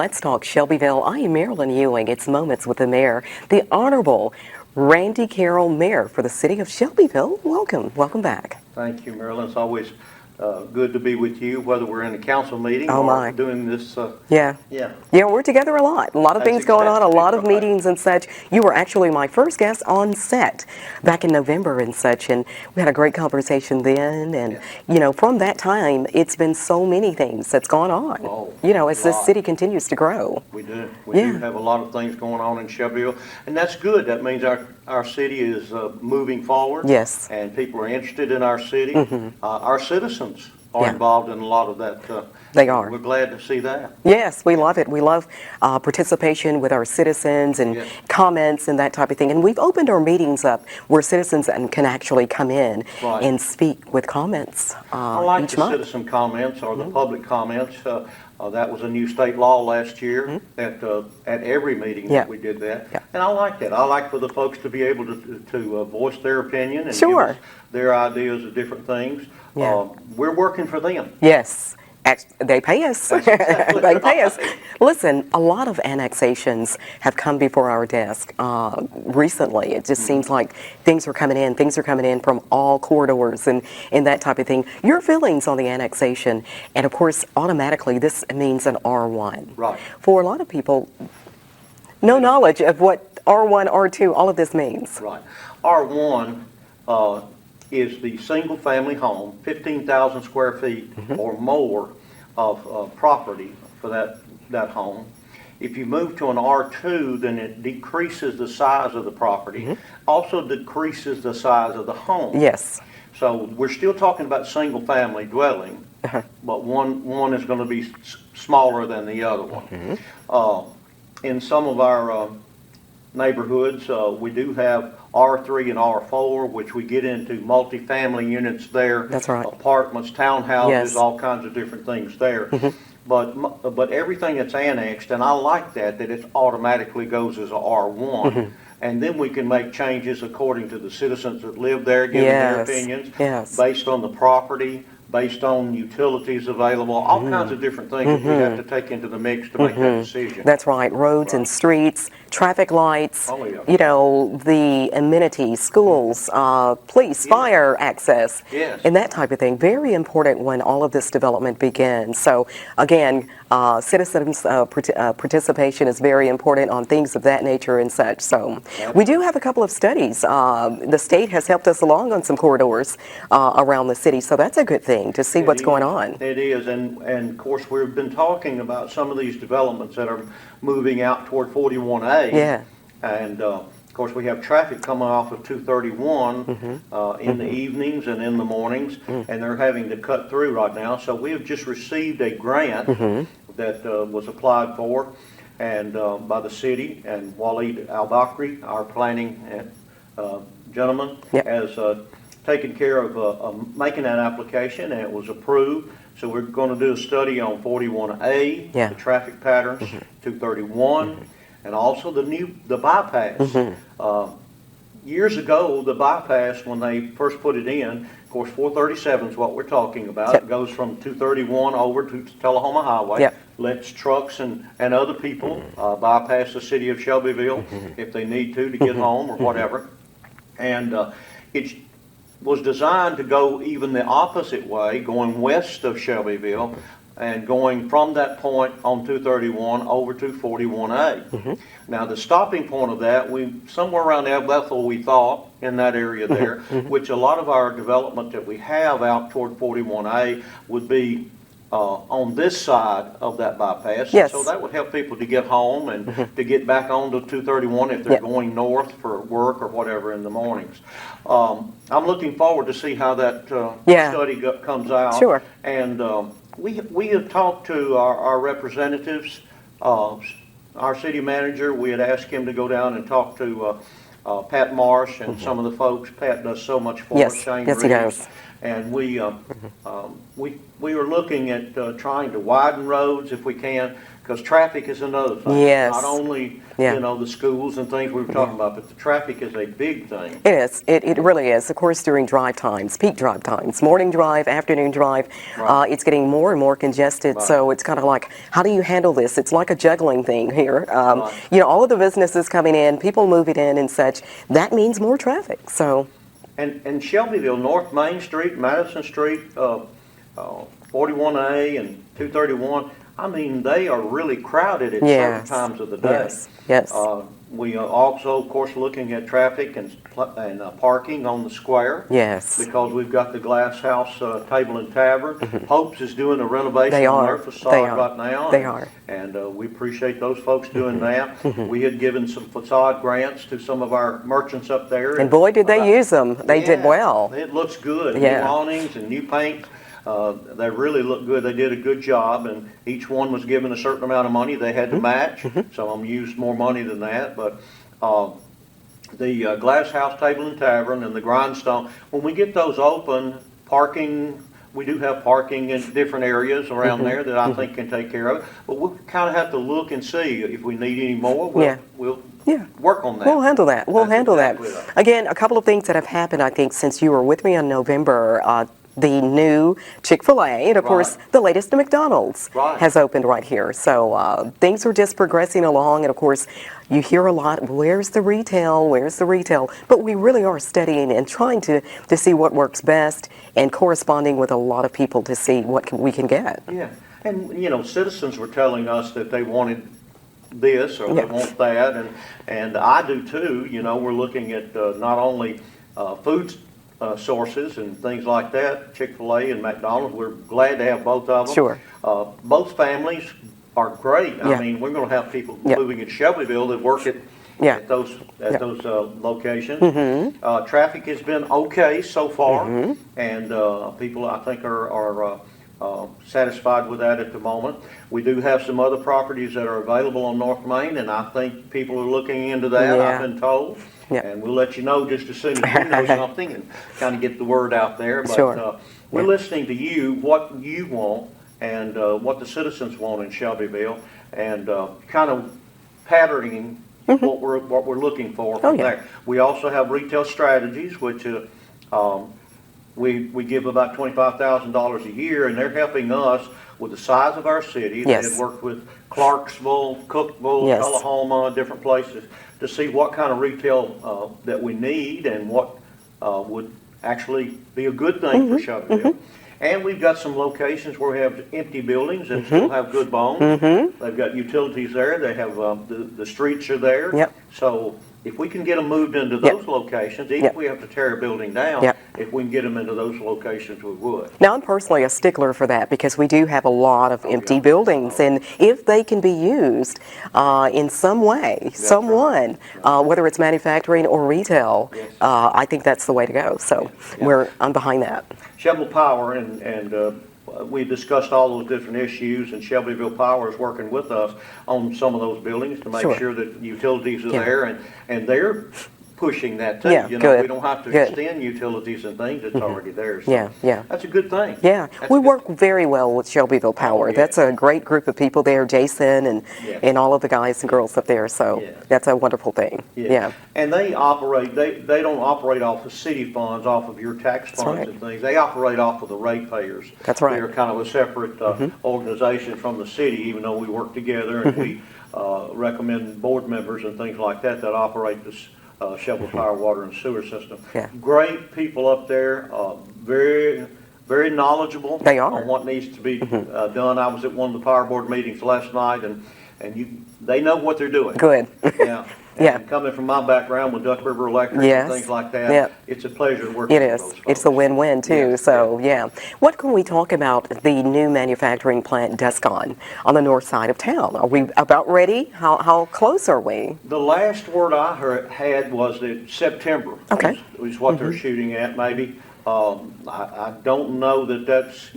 Let's Talk Shelbyville. I am Marilyn Ewing. It's Moments with the Mayor, the Honorable Randy Carroll, Mayor for the City of Shelbyville. Welcome. Welcome back. Thank you, Marilyn. It's always good to be with you, whether we're in a council meeting or doing this. Yeah, we're together a lot. A lot of things going on, a lot of meetings and such. You were actually my first guest on set back in November and such, and we had a great conversation then. And, you know, from that time, it's been so many things that's gone on, as this city continues to grow. We do. We do have a lot of things going on in Shelbyville, and that's good. That means our city is moving forward. Yes. And people are interested in our city. Our citizens are involved in a lot of that. They are. We're glad to see that. Yes, we love it. We love participation with our citizens and comments and that type of thing. And we've opened our meetings up where citizens can actually come in and speak with comments I like each the month. citizen comments or the public comments. That was a new state law last year at every meeting that we did that. And I like that. I like for the folks to be able to voice their opinion and give us their ideas of different things. We're working for them. Yes. They pay us. Exactly They pay us. Listen, a lot of annexations have come before our desk recently. It just seems like things are coming in from all corridors and that type of thing. Your feelings on the annexation, and of course, automatically this means an R1. Right. For a lot of people, no knowledge of what R1, R2, all of this means. Right. R1 is the single family home, 15,000 square feet or more of property for that home. If you move to an R2, then it decreases the size of the property, also decreases the size of the home. Yes. So we're still talking about single family dwelling, but one is going to be smaller than the other one. In some of our neighborhoods, we do have R3 and R4, which we get into multifamily units there. That's right. Apartments, townhouses, all kinds of different things there. But everything that's annexed, and I like that it automatically goes as a R1. And then we can make changes according to the citizens that live there, giving their opinions, based on the property, based on utilities available, all kinds of different things that we have to take into the mix to make that decision. That's right. Roads and streets, traffic lights, you know, the amenities, schools, police, fire access, and that type of thing. Very important when all of this development begins. So again, citizens' participation is very important on things of that nature and such. So we do have a couple of studies. The state has helped us along on some corridors around the city, so that's a good thing to see what's going on. It is, and of course we've been talking about some of these developments that are moving out toward 41A. And of course we have traffic coming off of 231 in the evenings and in the mornings, and they're having to cut through right now. So we have just received a grant that was applied for and by the city, and Waleed Al-Bakri, our planning gentleman, has taken care of making that application, and it was approved. So we're going to do a study on 41A, the traffic patterns, 231, and also the bypass. Years ago, the bypass, when they first put it in, of course 437 is what we're talking about. It goes from 231 over to Tullahoma Highway. Lets trucks and other people bypass the city of Shelbyville if they need to get home or whatever. And it was designed to go even the opposite way, going west of Shelbyville and going from that point on 231 over to 41A. Now the stopping point of that, somewhere around Bethel, we thought, in that area there, which a lot of our development that we have out toward 41A would be on this side of that bypass. So that would help people to get home and to get back onto 231 if they're going north for work or whatever in the mornings. I'm looking forward to see how that study comes out. And we have talked to our representatives, our city manager. We had asked him to go down and talk to Pat Marsh and some of the folks. Pat does so much for us. Shane Yes, he does. And we are looking at trying to widen roads if we can, because traffic is another thing. Yes. Not only, Yeah. you know, the schools and things we were talking about, but the traffic is a big thing. It is. It really is. Of course, during drive times, peak drive times, morning drive, afternoon drive, Right. it's getting more and more congested. Right. So it's kind of like, how do you handle this? It's like a juggling thing here. Right. You know, all of the businesses coming in, people moving in and such, that means more traffic. So, And Shelbyville, North Main Street, Madison Street, 41A and 231, I mean, they are really crowded at certain yes. times of the day. Yes. Yes. We are also, of course, looking at traffic and parking on the square. Yes. Because we've got the Glass House Table and Tavern. Hope's is doing a renovation They on are. their facade They are. right now. They are. And we appreciate those folks doing that. We had given some facade grants to some of our merchants up there. And boy, did they use them. They did Yeah, well. It looks good. Yeah. New awnings and new paint. They really look good. They did a good job, and each one was given a certain amount of money they had to match. Some of them used more money than that, but the Glass House Table and Tavern and the Grindstone, when we get those open, parking, we do have parking in different areas around there that I think can take care of it. But we'll kind of have to look and see if we need any more. We'll Yeah. work on that. We'll handle that. We'll That's handle exactly that. right. Again, a couple of things that have happened, I think, since you were with me in November. The new Chick-fil-A, and of course, the latest McDonald's Right. has opened right here. So things are just progressing along, and of course, you hear a lot, where's the retail, where's the retail? But we really are studying and trying to see what works best and corresponding with a lot of people to see what we can get. Yeah, and you know, citizens were telling us that they wanted this or Yeah. they want that, and I do too. You know, we're looking at not only food sources and things like that, Chick-fil-A and McDonald's. We're glad to have both of them. Sure. Both families are great. Yeah. I mean, we're going to have people Yeah. moving in Shelbyville that work at Yeah. those Yeah. locations. Traffic has been okay so far, and people I think are satisfied with that at the moment. We do have some other properties that are available on North Main, and I think people are looking into that. Yeah. I've been told. Yeah. And we'll let you know just as soon as we know something and kind of get the word out there. But Sure. we're listening to you, what you want, and what the citizens want in Shelbyville, and kind of patterning what we're looking for Oh, from yeah. there. We also have retail strategies, which we give about $25,000 a year, and they're helping us with the size of our city. They Yes. had worked with Clarksville, Cookville, Yes. Tullahoma, different places to see what kind of retail that we need and what would actually be a good thing for Shelbyville. And we've got some locations where we have empty buildings that still have good bones. They've got utilities there. They have the streets are there. Yep. So if we can get them moved into those locations, even if we have to tear a building down, Yep. if we can get them into those locations, we would. Now, I'm personally a stickler for that because we do have a lot of empty yeah. buildings, and if they can be used in some way, someone, whether it's manufacturing or retail, Yes. I think that's the way to go. So I'm behind that. Shelbyville Power, and we discussed all those different issues, and Shelbyville Power is working with us on some of those buildings to make Sure. sure that utilities are Yeah. there, and they're pushing that too. Yeah, You know, good. we don't have to Good. extend utilities and things, it's already there. So Yeah, yeah. that's a good thing. Yeah, That's we good. work very well with Shelbyville Power. yeah. That's a great group of people there, Jason and, Yeah. and all of the guys and girls up there. So Yeah. that's a wonderful thing. Yeah. And they operate, they don't operate off of city funds, off of your tax That's funds right. and things. They operate off of the ratepayers. That's right. They're kind of a separate organization from the city, even though we work together and we recommend board members and things like that that operate this Shelbyville Power Water and Sewer System. Yeah. Great people up there, very, very knowledgeable They are. on what needs to be done. I was at one of the power board meetings last night, and they know what they're doing. Good. Yeah. Yeah. And coming from my background with Duck River Electric Yes. and things like that, Yep. it's a pleasure working It with is. those folks. It's a win-win too. Yeah, So yeah. What can we talk about the new manufacturing plant Descon on the north side of town? Are we about ready? How close are we? The last word I had was that September. Okay. Is what they're shooting at, maybe. I don't know that that's,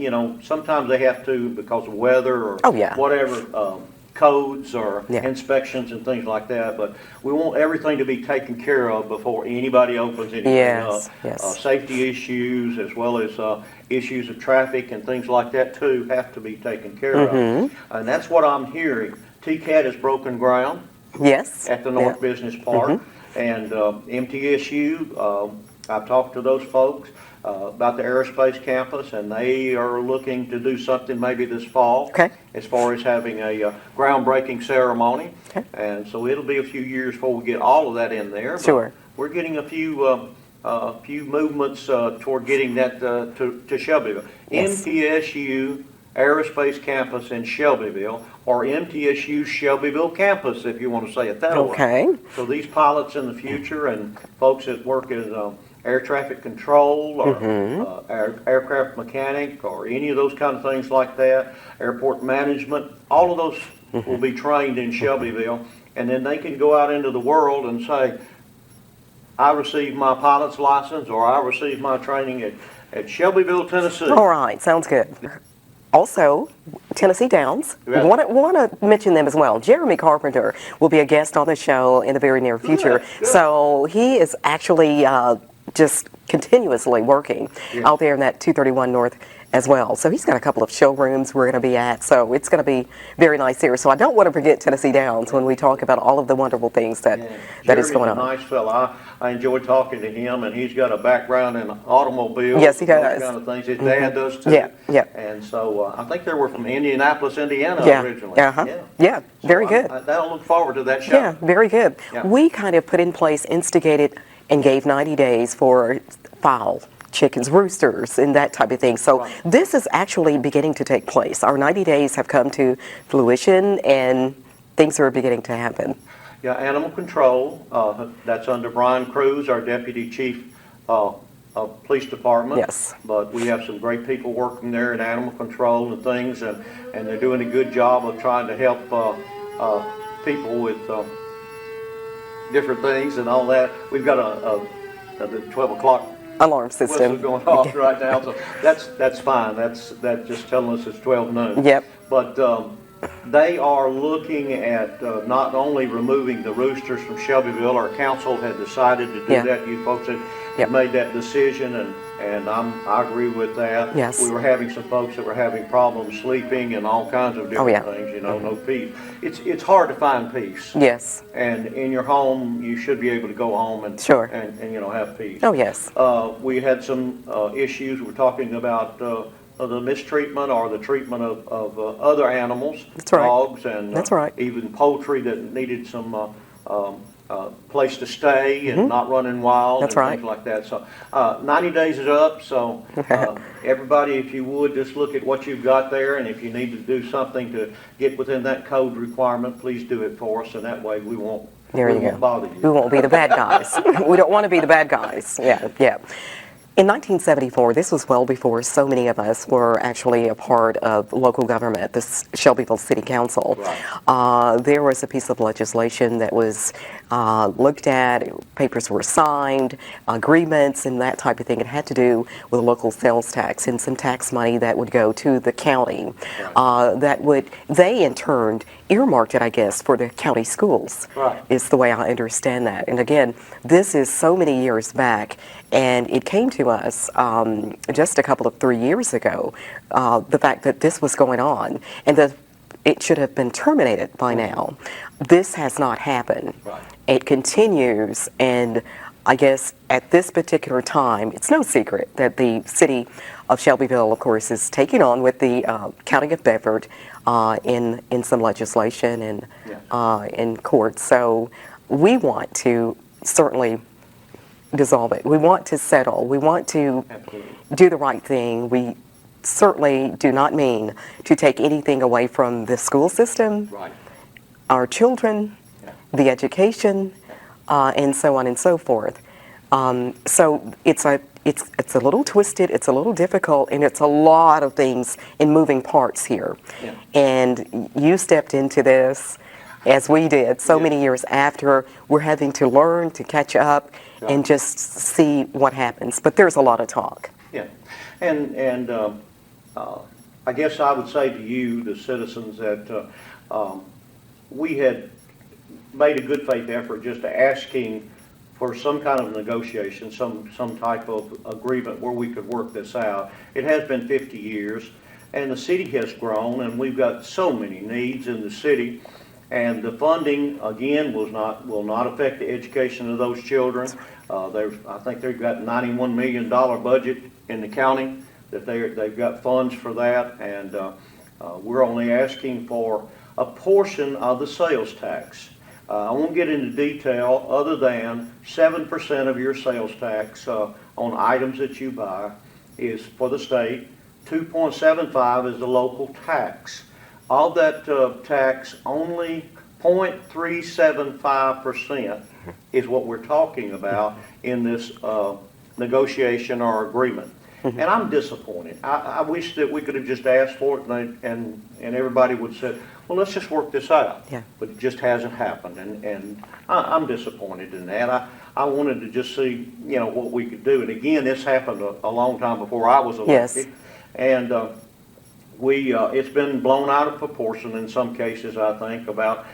sometimes they have to because of weather or Oh, yeah. whatever, codes or Yeah. inspections and things like that. But we want everything to be taken care of before anybody opens anything Yes, up. yes. Safety issues as well as issues of traffic and things like that too have to be taken care of. And that's what I'm hearing. TCAT has broken ground Yes. at the North Business Park, and MTSU, I've talked to those folks about the aerospace campus, and they are looking to do something maybe this fall. Okay. As far as having a groundbreaking ceremony. Okay. And so it'll be a few years before we get all of that in there. But Sure. we're getting a few movements toward getting that to Shelbyville. Yes. MTSU Aerospace Campus in Shelbyville, or MTSU Shelbyville Campus, if you want to say it that way. Okay. So these pilots in the future and folks that work in air traffic control or aircraft mechanic or any of those kind of things like that, airport management, all of those will be trained in Shelbyville, and then they can go out into the world and say, I received my pilot's license, or I received my training at Shelbyville, Tennessee. All right, sounds good. Also, Tennessee Downs, we Yeah. want to mention them as well. Jeremy Carpenter will be a guest on the show in the very near future. Good. So he is actually just continuously working out there in that 231 North as well. So he's got a couple of showrooms we're going to be at. So it's going to be very nice here. So I don't want to forget Tennessee Downs when we talk about all of the wonderful things that is going on. Jeremy's a nice fella. I enjoy talking to him, and he's got a background in automobiles. Yes, he those does. kind of things. His dad does too. Yeah, yeah. And so I think they were from Indianapolis, Indiana Yeah, originally. yeah, So very good. I'll look forward to that show. Yeah, very good. Yeah. We kind of put in place, instigated, and gave 90 days for fowl, chickens, roosters, and that type of thing. So this is actually beginning to take place. Our 90 days have come to fruition, and things are beginning to happen. Yeah, animal control, that's under Brian Cruz, our deputy chief of police department. Yes. But we have some great people working there in animal control and things, and they're doing a good job of trying to help people with different things and all that. We've got the 12 o'clock Alarm system. whistle going off right now, so that's fine. That's just telling us it's 12 noon. Yep. But they are looking at not only removing the roosters from Shelbyville. Our council had decided to do that. You folks had made that decision, and I agree with that. Yes. We were having some folks that were having problems sleeping and all kinds of different things. You know, no peace. It's hard to find peace. Yes. And in your home, you should be able to go home and and you know, have peace. Oh, yes. We had some issues. We're talking about the mistreatment or the treatment of other animals, That's right. dogs, and That's right. even poultry that needed some place to stay and not running wild. That's and right. things like that. So 90 days is up. So everybody, if you would, just look at what you've got there, and if you need to do something to get within that code requirement, please do it for us, and that way we won't. There you won't go. bother you. We won't be the bad guys. We don't want to be the bad guys. Yeah, yeah. In 1974, this was well before so many of us were actually a part of local government, the Shelbyville City Council. Right. There was a piece of legislation that was looked at, papers were signed, agreements and that type of thing. It had to do with local sales tax and some tax money that would go to the county. Right. They in turn earmarked it, I guess, for the county schools. Right. Is the way I understand that. And again, this is so many years back, and it came to us just a couple of 3 years ago, the fact that this was going on, and that it should have been terminated by now. This has not happened. Right. It continues, and I guess at this particular time, it's no secret that the city of Shelbyville, of course, is taking on with the county of Bedford in some legislation and in court. So we want to certainly dissolve it. We want to settle. We want to do the right thing. We certainly do not mean to take anything away from the school system, Right. our children, the education, and so on and so forth. So it's a little twisted, it's a little difficult, and it's a lot of things in moving parts here. Yeah. And you stepped into this, as we did, so many years after. We're having to learn to catch up and just see what happens. But there's a lot of talk. Yeah, and I guess I would say to you, the citizens, that we had made a good faith effort just asking for some kind of negotiation, some type of agreement where we could work this out. It has been 50 years, and the city has grown, and we've got so many needs in the city. And the funding, again, will not affect the education of those children. I think they've got $91 million budget in the county that they've got funds for that, and we're only asking for a portion of the sales tax. I won't get into detail other than 7% of your sales tax on items that you buy is for the state. 2.75 is the local tax. Of that tax, only 0.375% is what we're talking about in this negotiation or agreement. And I'm disappointed. I wish that we could have just asked for it and everybody would have said, well, let's just work this out. Yeah. But it just hasn't happened, and I'm disappointed in that. I wanted to just see, what we could do. And again, this happened a long time before I was elected. Yes. And it's been blown out of proportion in some cases, I think, I've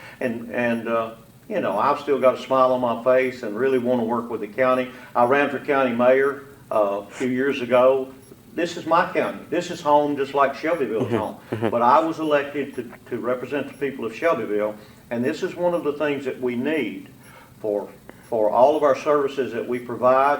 still got a smile on my face and really want to work with the county. I ran for county mayor a few years ago. This is my county. This is home just like Shelbyville's home. But I was elected to represent the people of Shelbyville, and this is one of the things that we need for all of our services that we provide.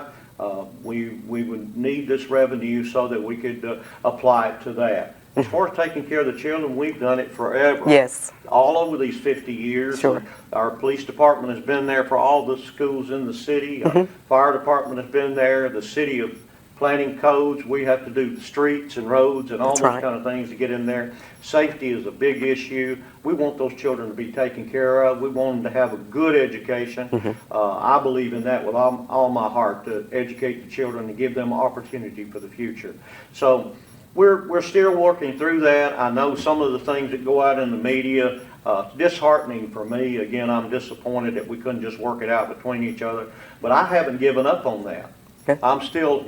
We would need this revenue so that we could apply it to that. As far as taking care of the children, we've done it forever. Yes. All over these 50 years. Sure. Our police department has been there for all the schools in the city. Our fire department has been there. The city of planning codes, we have to do the streets and roads and all That's those right. kind of things to get in there. Safety is a big issue. We want those children to be taken care of. We want them to have a good education. I believe in that with all my heart, to educate the children and give them opportunity for the future. So we're still working through that. I know some of the things that go out in the media, disheartening for me. Again, I'm disappointed that we couldn't just work it out between each other. But I haven't given up on that. Okay. I'm still,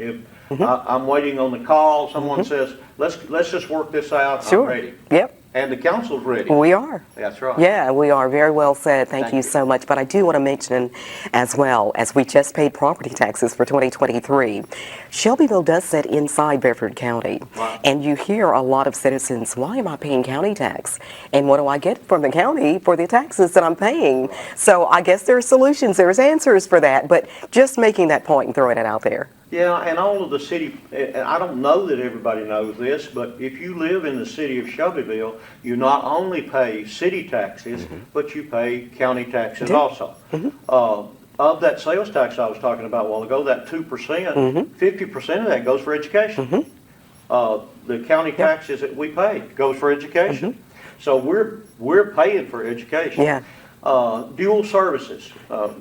I'm waiting on the call. Someone says, let's just work this out. Sure. I'm ready. Yep. And the council's ready. We are. That's right. Yeah, we are. Very well said. Thank you you. so much. But I do want to mention as well, as we just paid property taxes for 2023, Shelbyville does sit inside Bedford County. Wow. And you hear a lot of citizens, why am I paying county tax? And what do I get from the county for the taxes that I'm paying? So I guess there are solutions, there's answers for that, but just making that point and throwing it out there. Yeah, and all of the city, and I don't know that everybody knows this, but if you live in the city of Shelbyville, you not only pay city taxes, but you pay county taxes also. Of that sales tax I was talking about a while ago, that 2%, 50% of that goes for education. The county taxes that we pay goes for education. So we're paying for education. Yeah. Dual services.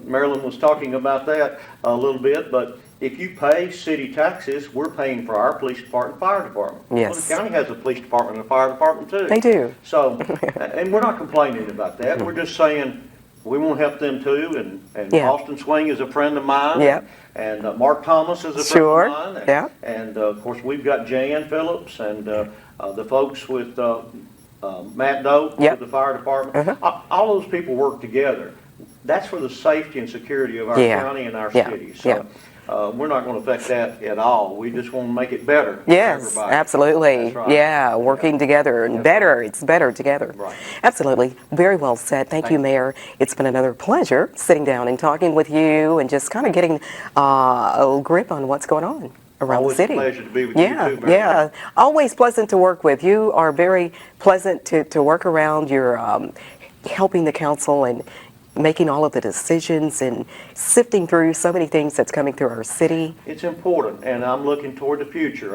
Marilyn was talking about that a little bit, but if you pay city taxes, we're paying for our police department and fire department. Yes. Well, the county has a police department and a fire department too. They do. So, and we're not complaining about that. We're just saying we want to help them too. And Yeah. Austin Swing is a friend of mine. Yeah. And Mark Thomas is a Sure. friend of mine. Yeah. And of course, we've got Jan Phillips and the folks with Matt Dope Yep. with the fire department. All those people work together. That's for the safety and security of our Yeah. county and our Yeah. city. So Yeah. we're not going to affect that at all. We just want to make it better for Yes, everybody. absolutely. That's right. Yeah, working together and better. It's better together. Right. Absolutely. Very well said. Thank you, Mayor. It's been another pleasure sitting down and talking with you and just kind of getting a little grip on what's going on around Always the city. a pleasure to be with Yeah, you too, Marilyn. yeah. Always pleasant to work with. You are very pleasant to work around. You're helping the council and making all of the decisions and sifting through so many things that's coming through our city. It's important, and I'm looking toward the future.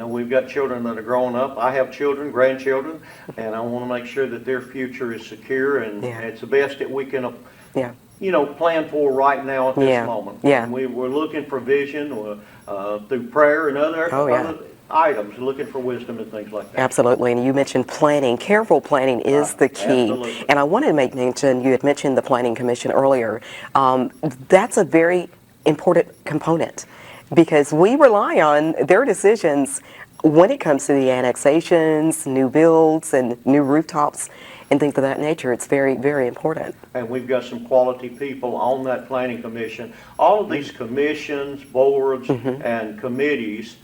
We've got children that are growing up. I have children, grandchildren, and I want to make sure that their future is secure and Yeah. it's the best that we can, Yeah. plan for right now at this Yeah. moment. Yeah. And we're looking for vision through prayer and other items, looking for wisdom and things like that. Absolutely, and you mentioned planning. Careful planning is the key. Absolutely. And I wanted to make mention, you had mentioned the Planning Commission earlier. That's a very important component because we rely on their decisions when it comes to the annexations, new builds, and new rooftops and things of that nature. It's very, very important. And we've got some quality people on that planning commission. All of these commissions, boards, and committees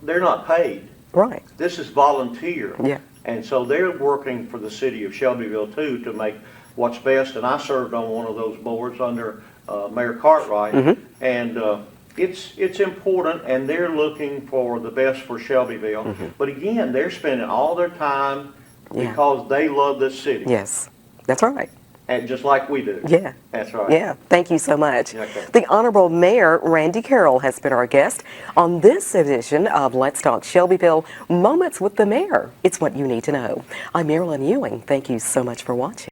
they're not paid. Right. This is volunteer. Yeah. And so they're working for the city of Shelbyville too to make what's best. And I served on one of those boards under Mayor Cartwright. And it's important, and they're looking for the best for Shelbyville. But again, they're spending all their time because they love this city. Yes, that's right. And just like we do. Yeah. That's right. Yeah, thank you so much. Okay. The Honorable Mayor Randy Carroll has been our guest on this edition of Let's Talk Shelbyville, Moments with the Mayor. It's what you need to know. I'm Marilyn Ewing. Thank you so much for watching.